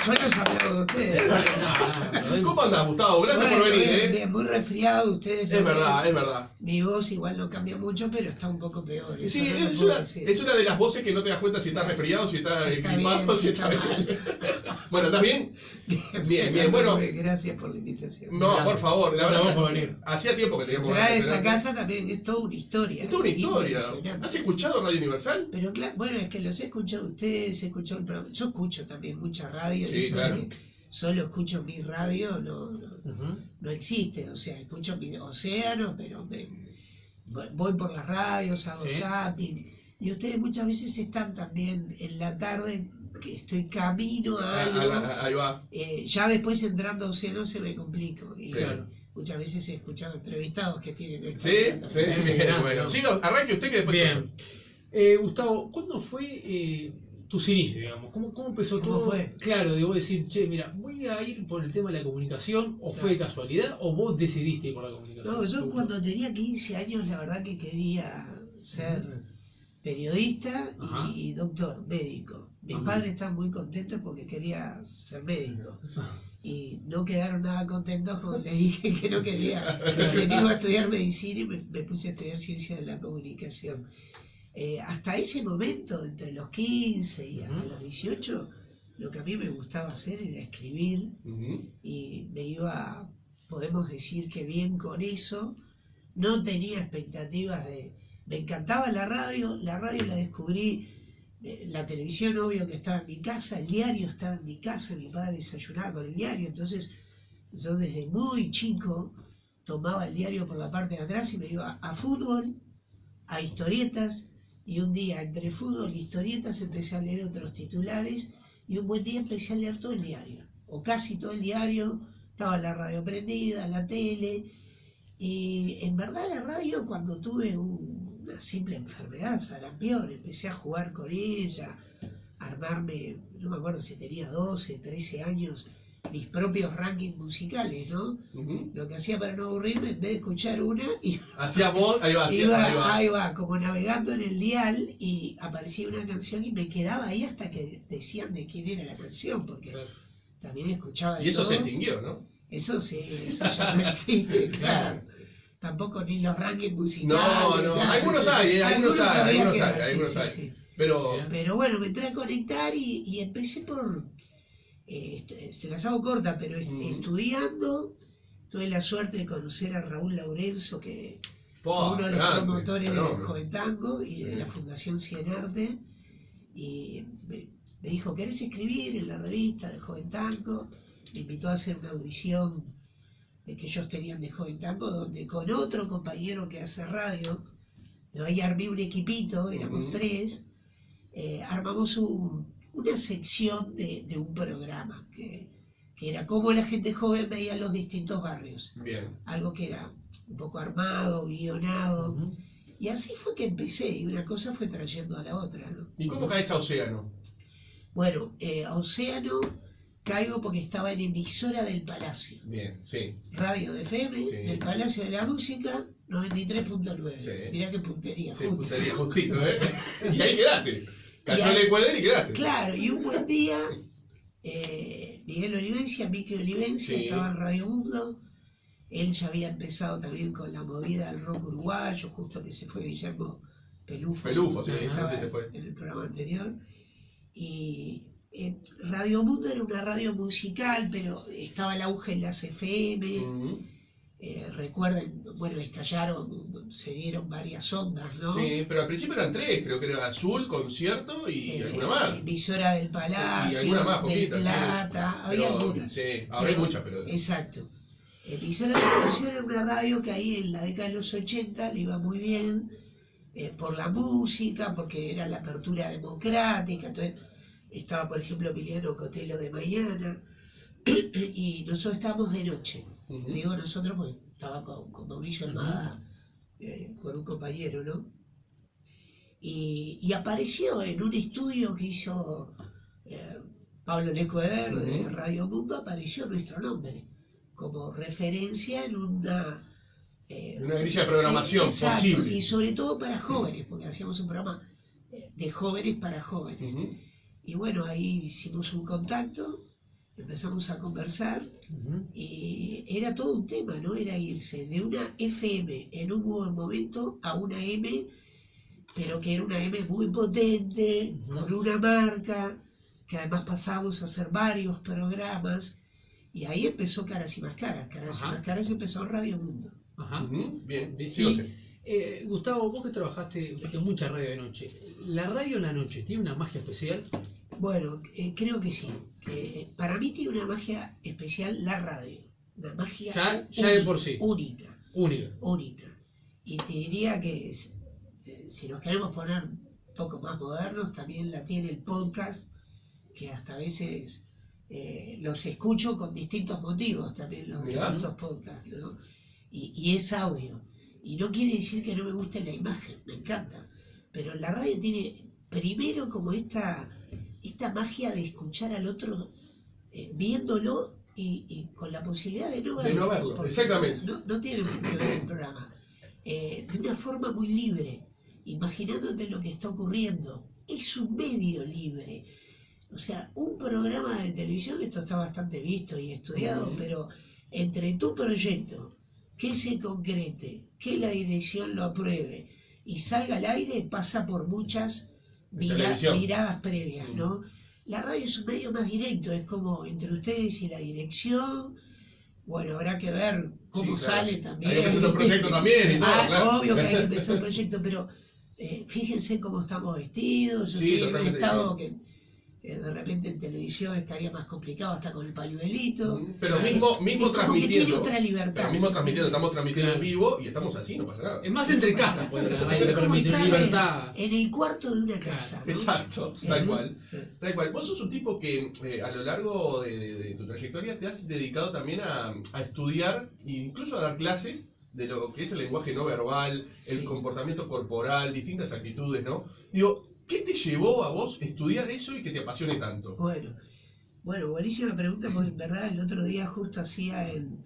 Yo los aplaudo a ustedes. ¿Cómo andás, Gustavo? Gracias por venir, bien, muy resfriado ustedes. Es verdad, es verdad. Mi voz igual no cambia mucho, pero está un poco peor. Sí, es una de las voces que no te das cuenta si estás resfriado, si estás gripado, si está bien. Bueno, ¿estás bien? Bien. Bueno, gracias por la invitación. No, por favor, la verdad. Por venir. Hacía tiempo que teníamos Traer esta casa también es toda una historia. Es toda una historia. ¿Has escuchado Radio Universal? Pero claro, bueno, es que los he escuchado ustedes, he escuchado el programa. Yo escucho también mucha radio. Sí, eso claro. de que solo escucho mi radio no existe. O sea, escucho mi océano, pero voy por las radios, hago zapping. Y ustedes muchas veces están también en la tarde, que estoy camino a algo. Ahí va. Ya después entrando a océano se me complica. Y Claro. muchas veces he escuchado entrevistados que tienen que estar. Sí, bien, bueno. Siga, arranque usted que después. Bien. Gustavo, ¿cuándo fue tus inicios, digamos? ¿Cómo empezó ¿Cómo todo? fue? Claro, de vos decir, che, mira, voy a ir por el tema de la comunicación, o fue de casualidad, o vos decidiste ir por la comunicación. No, yo cuando tenía 15 años, la verdad que quería ser periodista y doctor, médico. Mis padres estaban muy contentos porque quería ser médico. Y no quedaron nada contentos cuando le dije que no quería, que no iba a estudiar medicina y me puse a estudiar ciencia de la comunicación. Hasta ese momento, entre los 15 y hasta los 18, lo que a mí me gustaba hacer era escribir y me iba, podemos decir que bien con eso. No tenía expectativas me encantaba la radio la descubrí, la televisión obvio que estaba en mi casa, el diario estaba en mi casa, mi padre desayunaba con el diario, entonces yo desde muy chico tomaba el diario por la parte de atrás y me iba a fútbol, a historietas, y un día entre fútbol e historietas empecé a leer otros titulares y un buen día empecé a leer todo el diario, o casi todo el diario, estaba la radio prendida, la tele, y en verdad la radio cuando tuve una simple enfermedad, sarampión, empecé a jugar con ella, a armarme, no me acuerdo si tenía 12, 13 años, mis propios rankings musicales, ¿no? Lo que hacía para no aburrirme, en vez de escuchar una, Hacías vos, ahí va, como navegando en el dial y aparecía una canción y me quedaba ahí hasta que decían de quién era la canción, porque también escuchaba de Y eso todo. se extinguió, ¿no? Eso sí, eso ya no existe, claro. Tampoco ni los rankings musicales. No, algunos hay. Sí. Pero bueno, me entré a conectar y empecé por, se las hago corta, pero estudiando, tuve la suerte de conocer a Raúl Laurenzo, que fue uno de los promotores del Joven Tango y de la Fundación Cienarte, y me dijo, ¿querés escribir en la revista del Joven Tango? Me invitó a hacer una audición de que ellos tenían de Joven Tango, donde con otro compañero que hace radio, yo ahí armé un equipito, éramos 3, armamos una sección de un programa, que era cómo la gente joven veía los distintos barrios. Bien. Algo que era un poco armado, guionado, y así fue que empecé, y una cosa fue trayendo a la otra, ¿no? ¿Y cómo caes a Océano? Bueno, a Océano caigo porque estaba en emisora del Palacio. Bien, sí. Radio de FM, del Palacio de la Música, 93.9. Sí. Mirá qué puntería, Sí, justo. puntería justito, ¿eh? Y ahí quedaste. Cayó el encuadre y quedaste. Claro, y un buen día, Miguel Olivencia, Miki Olivencia, estaba en Radio Mundo. Él ya había empezado también con la movida del rock uruguayo, justo que se fue Guillermo Pelufo. Sí, estaba se fue. en el programa anterior. Y Radio Mundo era una radio musical, pero estaba el auge en las FM. Recuerden, bueno, estallaron, se dieron varias ondas, ¿no? Sí, pero al principio eran 3, creo que era Azul, Concierto y alguna más. Emisora del Palacio, y alguna más, del poquitas, Plata, sí. había Pero, algunas. Sí, ahora hay muchas, pero... Exacto. Emisora del Palacio era una radio que ahí en la década de los 80 le iba muy bien, por la música, porque era la apertura democrática, entonces estaba, por ejemplo, Emiliano Cotelo de mañana, y nosotros estábamos de noche. Digo nosotros porque estaba con Mauricio Almada, con un compañero, ¿no? Y apareció en un estudio que hizo Pablo Lecueder de Radio Mundo, apareció nuestro nombre como referencia en una grilla de programación posible. Y sobre todo para jóvenes, porque hacíamos un programa de jóvenes para jóvenes. Y bueno, ahí hicimos un contacto empezamos a conversar y era todo un tema, ¿no? Era irse de una FM en un buen momento a una M, pero que era una M muy potente, con una marca, que además pasábamos a hacer varios programas, y ahí empezó Caras y Más Caras. Caras y Más Caras empezó en Radio Mundo. Bien, Gustavo, vos que trabajaste en mucha radio de noche, ¿la radio en la noche tiene una magia especial? Bueno, creo que sí. Para mí tiene una magia especial la radio. Una magia ya de por sí. Única. Única. Y te diría que si nos queremos poner un poco más modernos, también la tiene el podcast, que hasta a veces los escucho con distintos motivos también, los distintos podcasts, ¿no? Y es audio. Y no quiere decir que no me guste la imagen, me encanta. Pero la radio tiene primero como esta magia de escuchar al otro viéndolo y con la posibilidad de no verlo. De no verlo, exactamente. No tiene mucho que ver el programa. De una forma muy libre, imaginándote lo que está ocurriendo. Es un medio libre. O sea, un programa de televisión, esto está bastante visto y estudiado, pero entre tu proyecto, que se concrete, que la dirección lo apruebe y salga al aire, pasa por muchas miradas previas, ¿no? La radio es un medio más directo, es como entre ustedes y la dirección. Bueno, habrá que ver cómo sale también. Hay que empezar un proyecto también y todo, claro. Obvio que hay que empezar un proyecto, pero fíjense cómo estamos vestidos. Yo estoy en un estado que de repente en televisión estaría más complicado hasta con el pañuelito. Pero mismo transmitiendo. Tiene otra libertad. Pero mismo transmitiendo, estamos transmitiendo en vivo y estamos así, no pasa nada. Es más entre casas, pues la radio te permite libertad. En el cuarto de una casa, ¿no? Exacto, tal cual. Vos sos un tipo que a lo largo de tu trayectoria te has dedicado también a estudiar e incluso a dar clases de lo que es el lenguaje no verbal, el comportamiento corporal, distintas actitudes, ¿no? Digo, ¿qué te llevó a vos estudiar eso y que te apasione tanto? Bueno, buenísima pregunta, porque en verdad el otro día justo hacía en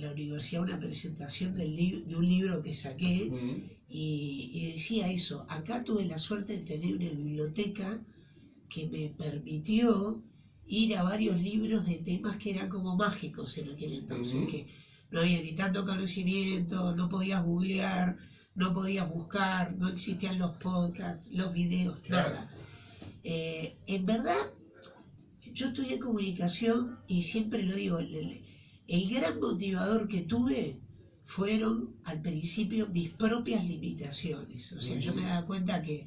la universidad una presentación de un libro que saqué y decía eso. Acá tuve la suerte de tener una biblioteca que me permitió ir a varios libros de temas que eran como mágicos en aquel entonces, que no había ni tanto conocimiento, no podías googlear, no podías buscar, no existían los podcasts, los videos, nada. En verdad, yo estudié comunicación y siempre lo digo, el gran motivador que tuve fueron al principio mis propias limitaciones. O sea, yo me daba cuenta que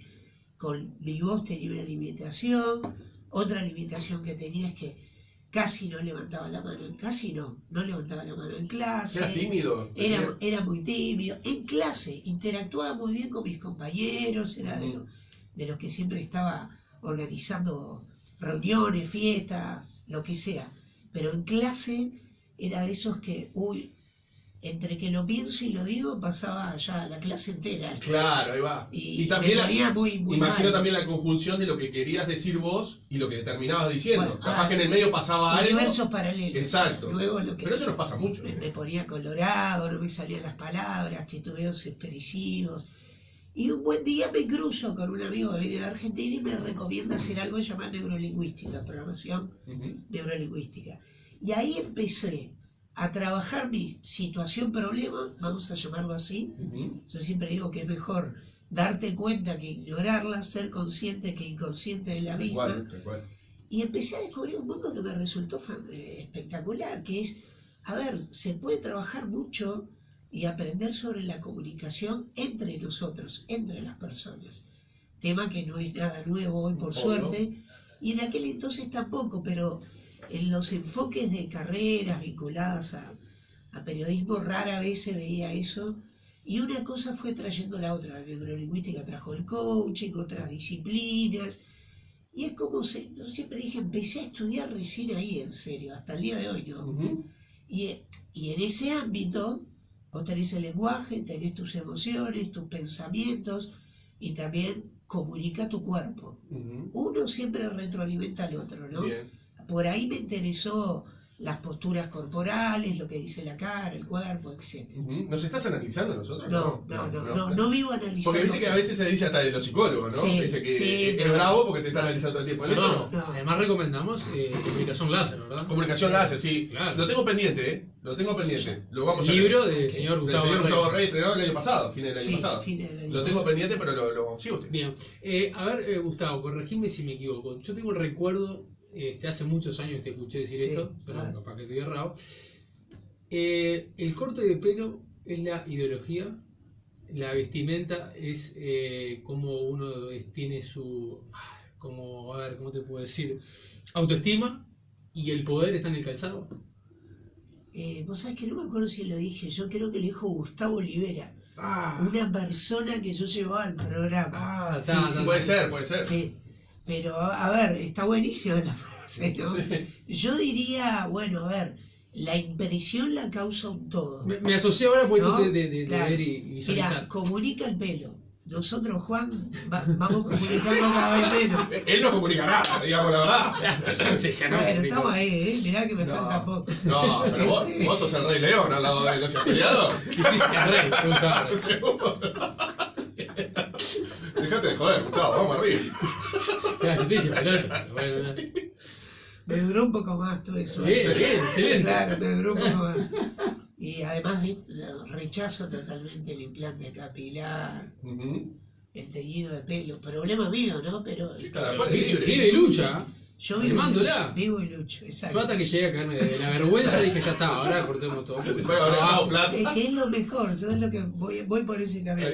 con mi voz tenía una limitación, otra limitación que tenía es que casi no levantaba la mano, no levantaba la mano en clase. ¿Era tímido? Era muy tímido. En clase interactuaba muy bien con mis compañeros, era de los que siempre estaba organizando reuniones, fiestas, lo que sea. Pero en clase era de esos que, entre que lo pienso y lo digo, pasaba ya la clase entera. Claro, ahí va. Y también muy imagino mal. También la conjunción de lo que querías decir vos y lo que terminabas diciendo. Bueno, capaz que en el medio pasaba algo. Universos paralelos. Exacto. Luego pero eso nos pasa mucho. Me ponía colorado, no me salían las palabras, titubeos expresivos. Y un buen día me cruzo con un amigo que viene de Argentina y me recomienda hacer algo llamado neurolingüística, programación neurolingüística. Y ahí empecé a trabajar mi situación-problema, vamos a llamarlo así. Yo siempre digo que es mejor darte cuenta que ignorarla, ser consciente que inconsciente de la misma. Tal cual. Y empecé a descubrir un mundo que me resultó espectacular, que es, se puede trabajar mucho y aprender sobre la comunicación entre nosotros, entre las personas. Tema que no es nada nuevo hoy, por suerte, y en aquel entonces tampoco, pero en los enfoques de carreras vinculadas a periodismo rara vez se veía eso, y una cosa fue trayendo la otra. La neurolingüística trajo el coaching, otras disciplinas, y es como, yo siempre dije, empecé a estudiar recién ahí, en serio, hasta el día de hoy, ¿no? Y en ese ámbito, vos tenés el lenguaje, tenés tus emociones, tus pensamientos, y también comunica tu cuerpo. Uno siempre retroalimenta al otro, ¿no? Bien. Por ahí me interesó las posturas corporales, lo que dice la cara, el cuerpo, etc. ¿Nos estás analizando nosotros? No vivo analizando. Porque viste que a veces se dice hasta de los psicólogos, ¿no? Sí, Dice que sí, es bravo porque te está analizando todo el tiempo. Eso no. Además recomendamos comunicación láser, ¿verdad? Comunicación láser, sí. Claro. Lo tengo pendiente, ¿eh? Lo tengo pendiente. Lo vamos a El libro leer. del señor Gustavo Gustavo Rey. Rey, estrenado el año pasado, fines del año pasado. Fines del año Lo tengo pendiente, pero lo sigue usted. Bien. A ver, Gustavo, corregime si me equivoco. Yo tengo el recuerdo, hace muchos años te escuché decir esto, pero capaz que estoy errado. El corte de pelo es la ideología, la vestimenta es como uno tiene su, como, a ver, ¿cómo te puedo decir? Autoestima, y el poder está en el calzado. Vos sabés que no me acuerdo si lo dije, yo creo que lo dijo Gustavo Olivera, una persona que yo llevaba al programa. Sí, Puede ser. Sí, pero a ver, está buenísima la frase, ¿no? Yo diría, bueno, a ver, la impresión la causa un todo. Me asocié ahora por ¿no? esto de Claro. ver y visualizar. Mira, comunica el pelo. Nosotros, Juan, vamos comunicando cada vez menos. Él no comunicará, digamos la verdad. Bueno, estamos ahí, mirá que me falta poco. No, pero vos sos el Rey León al lado de los peleados. Gustavo. Dejate de joder, Gustavo, vamos arriba. Me duró un poco más todo eso. Bien, excelente. Claro, me duró un poco más. Y además rechazo totalmente el implante capilar, el teñido de pelo. Problema mío, ¿no? Pero Cada cual es libre. Vive y lucha. yo vivo y lucho, exacto. Yo hasta que llegué a caerme de la vergüenza dije ya está, ahora cortemos todo. Después habré dado plata. Es que es lo mejor, ¿sabes lo que voy por ese camino?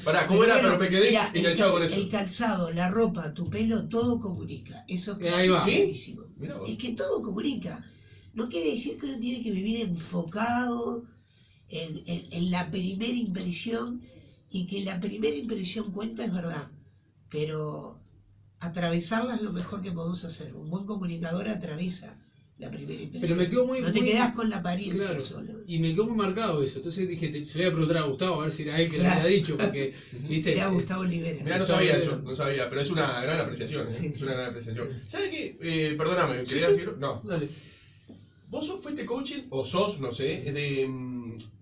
Pará, ¿cómo era? Pero me quedé Mira, enganchado con eso. El calzado, la ropa, tu pelo, todo comunica. Eso es Ahí va. clarísimo. Mirá vos. Es que todo comunica. No quiere decir que uno tiene que vivir enfocado en la primera impresión, y que la primera impresión cuenta, es verdad, pero atravesarla es lo mejor que podemos hacer. Un buen comunicador atraviesa la primera impresión. Pero me quedó muy... no te muy- quedás con la apariencia Claro, solo. y me quedó muy marcado eso. Entonces dije, se le voy a preguntar a Gustavo a ver si era él que lo Claro. había dicho, porque, viste, Era Gustavo Olivera. Mirá, no sabía eso, no sabía, pero es una gran apreciación, ¿eh? Sí, Es sí. una gran apreciación. ¿Sabes qué? Perdóname, ¿querías decirlo? No. Dale. ¿Vos fuiste coaching, o sos, no sé,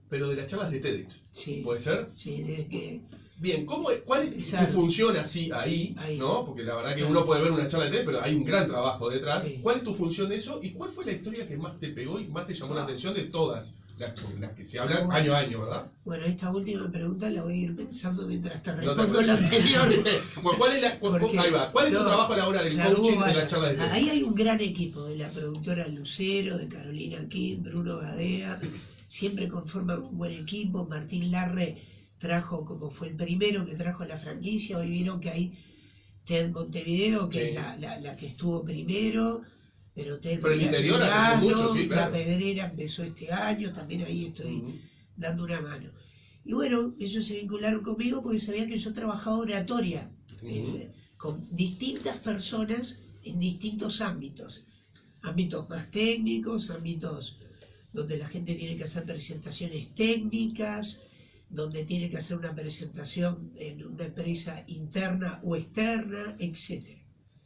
pero de las charlas de TEDx? Sí, ¿Puede ser? sí, desde que... Bien, ¿cuál es tu Exacto. función así ahí, ¿no? Porque la verdad que uno puede ver una charla de TED, pero hay un gran trabajo detrás. Sí. ¿Cuál es tu función de eso? ¿Y cuál fue la historia que más te pegó y más te llamó la atención de todas las que se hablan año a año, ¿verdad? Bueno, esta última pregunta la voy a ir pensando mientras te No te respondo la anterior. ¿Cuál es Porque- ahí va. ¿Cuál es tu no, trabajo a la hora del claro, coaching de bueno, las charlas de TED? ahí hay un gran equipo de la productora Lucero, de Carolina Kim, Bruno Gadea, siempre conforman un buen equipo. Martín Larre trajo, como fue el primero que trajo la franquicia, hoy vieron que hay TED Montevideo, que Sí. es la que estuvo primero, pero TED Pero el interior ha tenido mucho, sí, claro. La Pedrera empezó este año, también ahí estoy dando una mano. Y bueno, ellos se vincularon conmigo porque sabían que yo trabajaba oratoria con distintas personas en distintos ámbitos más técnicos, ámbitos donde la gente tiene que hacer presentaciones técnicas, donde tiene que hacer una presentación en una empresa interna o externa, etcétera,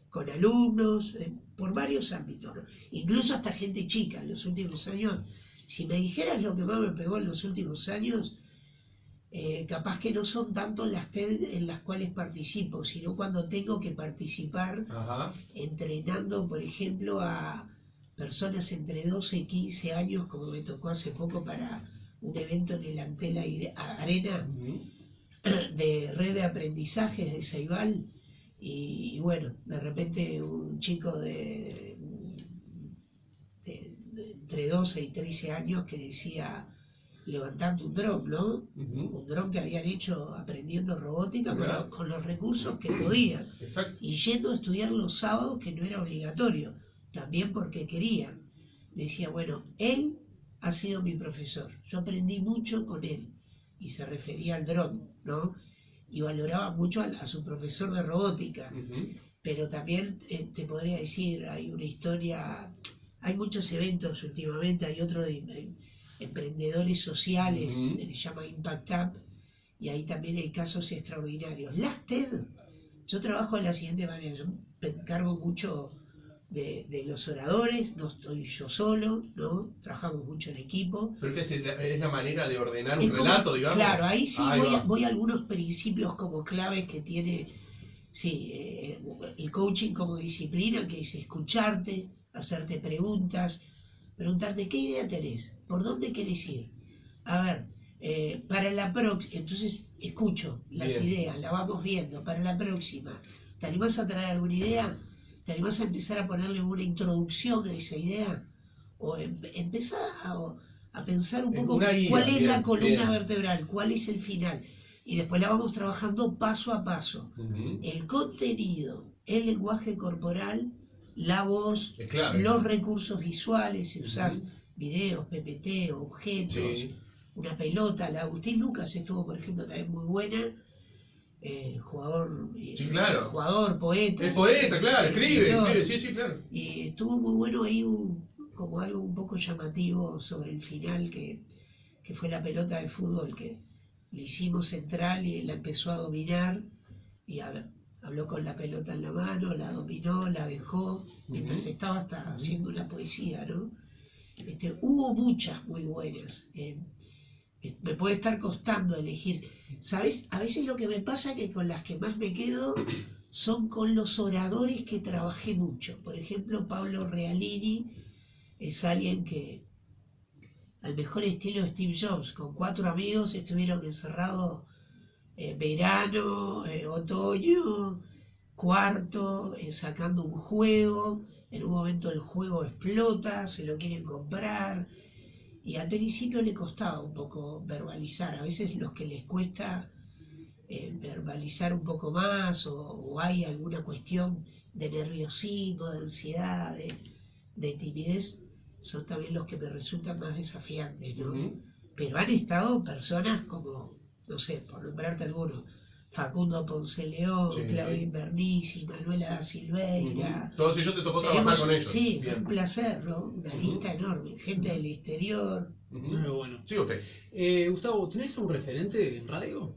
con alumnos, por varios ámbitos, ¿no? Incluso hasta gente chica en los últimos años. Si me dijeras lo que más me pegó en los últimos años, capaz que no son tanto las TED en las cuales participo, sino cuando tengo que participar entrenando, por ejemplo, a personas entre 12 y 15 años, como me tocó hace poco para un evento en el Antel Arena de red de aprendizajes de Ceibal. Y bueno, de repente un chico de entre 12 y 13 años que decía, levantando un dron, ¿no? Un dron que habían hecho aprendiendo robótica con los recursos que podían. Exacto. Y yendo a estudiar los sábados, que no era obligatorio, también porque querían. Decía, bueno, él ha sido mi profesor, yo aprendí mucho con él. Y se refería al dron, ¿no? Y valoraba mucho a su profesor de robótica. Pero también te podría decir, hay una historia, hay muchos eventos últimamente, hay otro de emprendedores sociales que se llama Impact Up, y ahí también hay casos extraordinarios. Las TED, yo trabajo de la siguiente manera, yo me encargo mucho de los oradores, no estoy yo solo, ¿no? Trabajamos mucho en equipo. Pero es la manera de ordenar un Como, relato, digamos. claro, ahí sí Ahí voy a algunos principios como claves que tiene, sí, el coaching como disciplina, que es escucharte, hacerte preguntarte qué idea tenés, por dónde querés ir. A ver, para la próxima, entonces escucho las ideas, las vamos viendo. Para la próxima, ¿te animás a traer alguna idea? ¿Te animás a empezar a ponerle una introducción a esa idea? O empezar a pensar un poco guía, cuál es bien, la columna bien. vertebral, cuál es el final. Y después la vamos trabajando paso a paso. Ujú. El contenido, el lenguaje corporal, la voz, Es clave. los recursos visuales, si usás videos, PPT, objetos, Sí. una pelota. La Agustín Lucas estuvo, por ejemplo, también muy buena. Jugador, Sí, claro. jugador, poeta. Es poeta, claro, escribe, escritor. sí, claro. Y estuvo muy bueno ahí como algo un poco llamativo sobre el final, que fue la pelota de fútbol, que le hicimos central y él la empezó a dominar y habló con la pelota en la mano, la dominó, la dejó, mientras estaba hasta haciendo una poesía, ¿no? Hubo muchas muy buenas. Me puede estar costando elegir. ¿Sabes? A veces lo que me pasa es que con las que más me quedo son con los oradores que trabajé mucho. Por ejemplo, Pablo Realini es alguien que, al mejor estilo Steve Jobs, con 4 amigos estuvieron encerrados verano, otoño, cuarto, sacando un juego. En un momento el juego explota, se lo quieren comprar. Y al principio le costaba un poco verbalizar. A veces los que les cuesta verbalizar un poco más o hay alguna cuestión de nerviosismo, de ansiedad, de timidez, son también los que me resultan más desafiantes, ¿no? Pero han estado personas como, no sé, por nombrarte algunos, Facundo Ponce León, Claudio Invernizzi, Manuela da Silveira. Todos ellos te tocó trabajar con ellos. Sí, fue un placer, ¿no? Una lista enorme, gente del exterior. Muy bueno. Sí, usted. Gustavo, ¿tenés un referente en radio?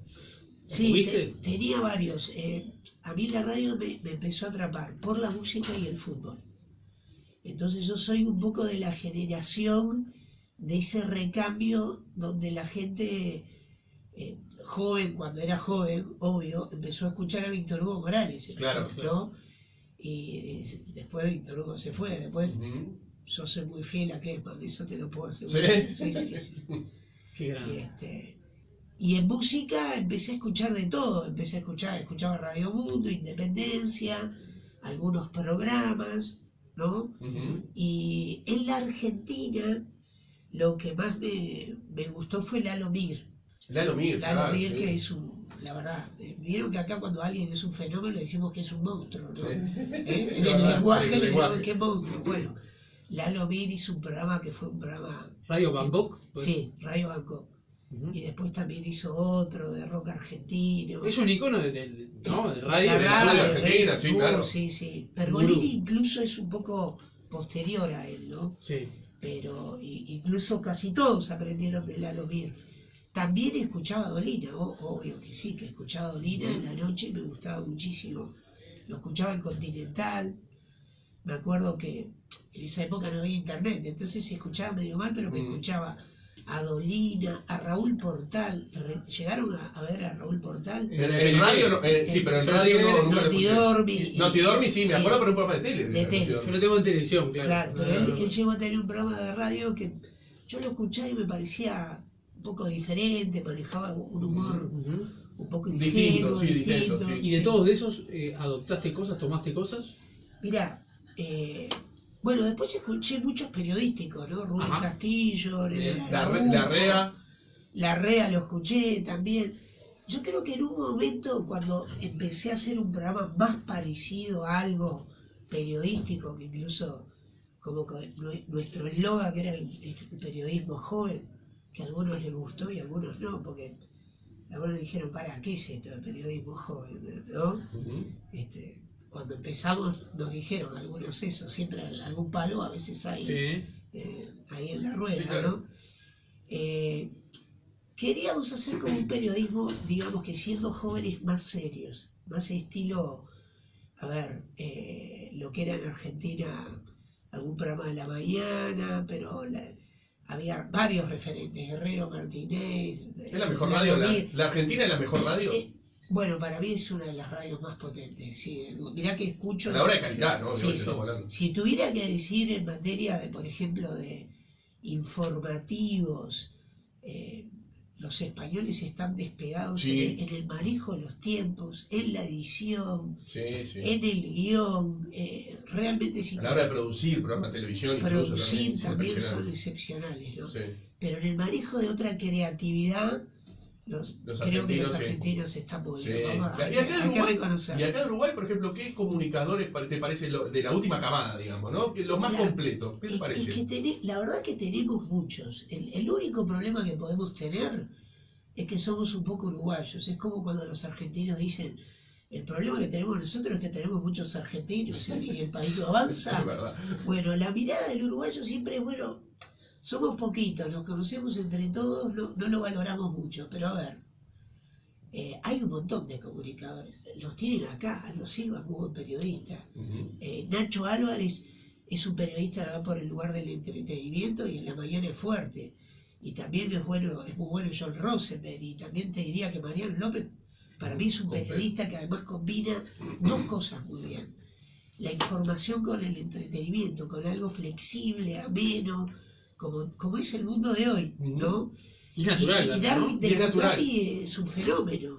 Sí, tenía varios. A mí la radio me empezó a atrapar por la música y el fútbol. Entonces yo soy un poco de la generación de ese recambio donde la gente joven, cuando era joven, obvio, empezó a escuchar a Víctor Hugo Morales, Claro, ¿no? Y después Víctor Hugo se fue, después yo soy muy fiel a Kessman, eso te lo puedo asegurar. Sí. Qué grande. Y en música empecé a escuchar de todo, escuchaba Radio Mundo, Independencia, algunos programas, ¿no? Y en la Argentina lo que más me gustó fue Lalo Mir. Lalo Mir, que es la verdad, vieron que acá cuando alguien es un fenómeno le decimos que es un monstruo, ¿no? Sí. En el lenguaje le decimos que es monstruo. Bueno, Lalo Mir hizo un programa que fue un programa... ¿Radio Bangkok? Sí, Radio Bangkok. Y después también hizo otro de rock argentino. Es un icono de radio. De la radio argentina, sí, claro. Sí. Pergolini incluso es un poco posterior a él, ¿no? Sí. Pero incluso casi todos aprendieron de Lalo Mir. También escuchaba a Dolina, obvio que sí, que escuchaba a Dolina en la noche y me gustaba muchísimo. Lo escuchaba en Continental. Me acuerdo que en esa época no había internet, entonces se escuchaba medio mal, pero me escuchaba a Dolina, a Raúl Portal. ¿Llegaron a ver a Raúl Portal? En radio no, sí, pero en radio no, nunca lo escuché. Notidormi sí, me acuerdo, pero un programa de tele. De tele. Yo lo tengo en televisión, claro. Claro, pero él llegó a tener un programa de radio que yo lo escuchaba y me parecía un poco diferente, manejaba un humor un poco ingenuo, distinto. Sí. ¿Y de todos esos adoptaste cosas, tomaste cosas? Mirá, bueno, después escuché muchos periodísticos, ¿no? Rubén Castillo, La Rea lo escuché también. Yo creo que en un momento, cuando empecé a hacer un programa más parecido a algo periodístico, que incluso como con nuestro eslogan, que era el periodismo joven, que a algunos les gustó y a algunos no, porque algunos dijeron, ¿para qué es esto de periodismo joven? ¿No? Cuando empezamos nos dijeron algunos eso, siempre algún palo a veces hay ahí en la rueda, sí, claro. ¿no? Queríamos hacer como un periodismo, digamos que siendo jóvenes más serios, más estilo a ver, lo que era en Argentina, algún programa de la mañana, pero había varios referentes, Guerrero, Martínez. ¿Es la mejor radio? ¿La Argentina es la mejor radio? Bueno, para mí es una de las radios más potentes, sí. Mirá que escucho... A la hora de calidad, ¿no? Sí, sí. Si tuviera que decir en materia de, por ejemplo, de informativos, los españoles están despegados en el manejo de los tiempos, en la edición, en el guión, realmente es a la hora de producir programas de televisión, producir también son excepcionales, ¿no? Sí. Pero en el manejo de otra creatividad, creo que los argentinos están muy bien. Hay que reconocerlo. Y acá en Uruguay, por ejemplo, ¿qué comunicadores te parece de la última camada, digamos, ¿no? Los más completos, ¿qué te parece? Es que la verdad que tenemos muchos. El único problema que podemos tener es que somos un poco uruguayos. Es como cuando los argentinos dicen, el problema que tenemos nosotros es que tenemos muchos argentinos y el país no avanza. Bueno, la mirada del uruguayo siempre es, bueno, somos poquitos, nos conocemos entre todos, no lo valoramos mucho, pero a ver, hay un montón de comunicadores, los tienen acá. Aldo Silva es muy buen periodista, Nacho Álvarez es un periodista que va por el lugar del entretenimiento y en la mañana es fuerte, y también es muy bueno John Rosenberg, y también te diría que Mariano López, para mí es un periodista que además combina dos cosas muy bien, la información con el entretenimiento, con algo flexible, ameno, como es el mundo de hoy, ¿no? Y natural. Y Darwin de Pettinati es un fenómeno.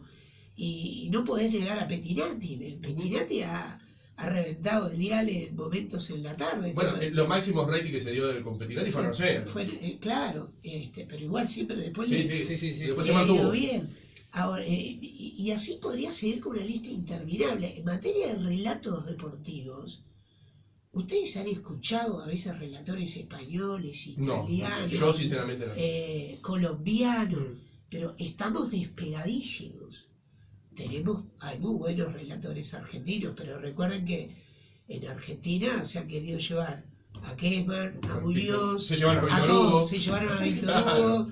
Y no podés negar a Pettinati. Pettinati ha reventado el dial en momentos en la tarde. Bueno, los máximos rating que se dio con Pettinati fue Rosero. Claro, pero igual siempre después después se mantuvo bien. Ahora, y así podría seguir con una lista interminable. En materia de relatos deportivos, ¿ustedes han escuchado a veces relatores españoles, italianos? No, yo sinceramente no. Colombianos, pero estamos despegadísimos. Hay muy buenos relatores argentinos, pero recuerden que en Argentina se han querido llevar a Kessman, a Muñoz, a todos, se llevaron a Víctor Hugo.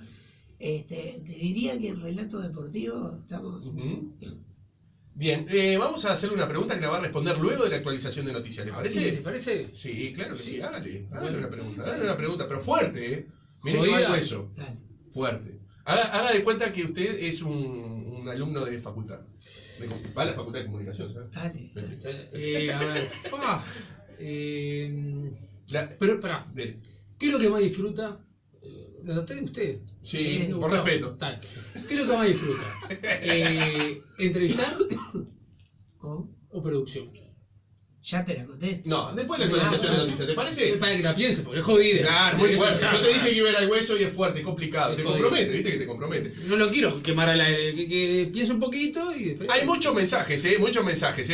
Te diría que en relato deportivo estamos... Bien, vamos a hacerle una pregunta que la va a responder luego de la actualización de noticias, ¿le parece? ¿Le parece? Sí, claro que sí, hágale una pregunta, pero fuerte, ¿eh? Mire que va el hueso, fuerte. Haga de cuenta que usted es un alumno de facultad, va a la facultad de comunicación, ¿sabes? Dale. A ver, pero espera, ¿qué es lo que más disfruta? Lo traté de usted. Sí, por respeto. ¿Qué es lo que más disfruta? ¿Entrevistar o producción? Ya te la contesto. No, después de la actualización de noticias, ¿te parece? Para que la piense, porque es jodida. Claro, muy fuerte. Yo te dije que iba al hueso y es fuerte, es complicado. Te compromete, viste que te compromete. No lo quiero quemar al aire, que piense un poquito y después... Hay muchos mensajes,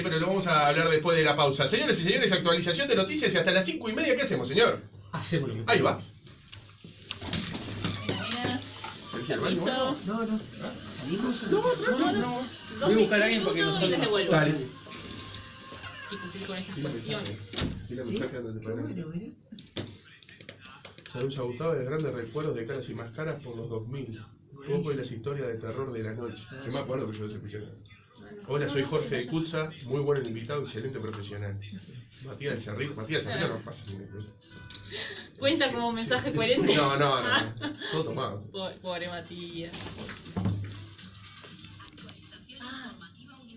pero lo vamos a hablar después de la pausa. Señores y señores, actualización de noticias y hasta las 5:30, ¿qué hacemos, señor? Hacemos lo que ahí va. No. ¿Salimos? No. Voy a buscar a alguien para que nos salga. Dale. Y cumplir con estas cuestiones. Saludos a Gustavo de grandes recuerdos de Caras y Máscaras por los 2000. Coco y las historias de terror de la noche. Yo me acuerdo que yo los escuché. Hola, soy Jorge de Cutsa, muy buen invitado, excelente profesional. Matías del Cerrito no pasa. ¿Cuenta como mensaje coherente? No, todo tomado. Pobre Matías.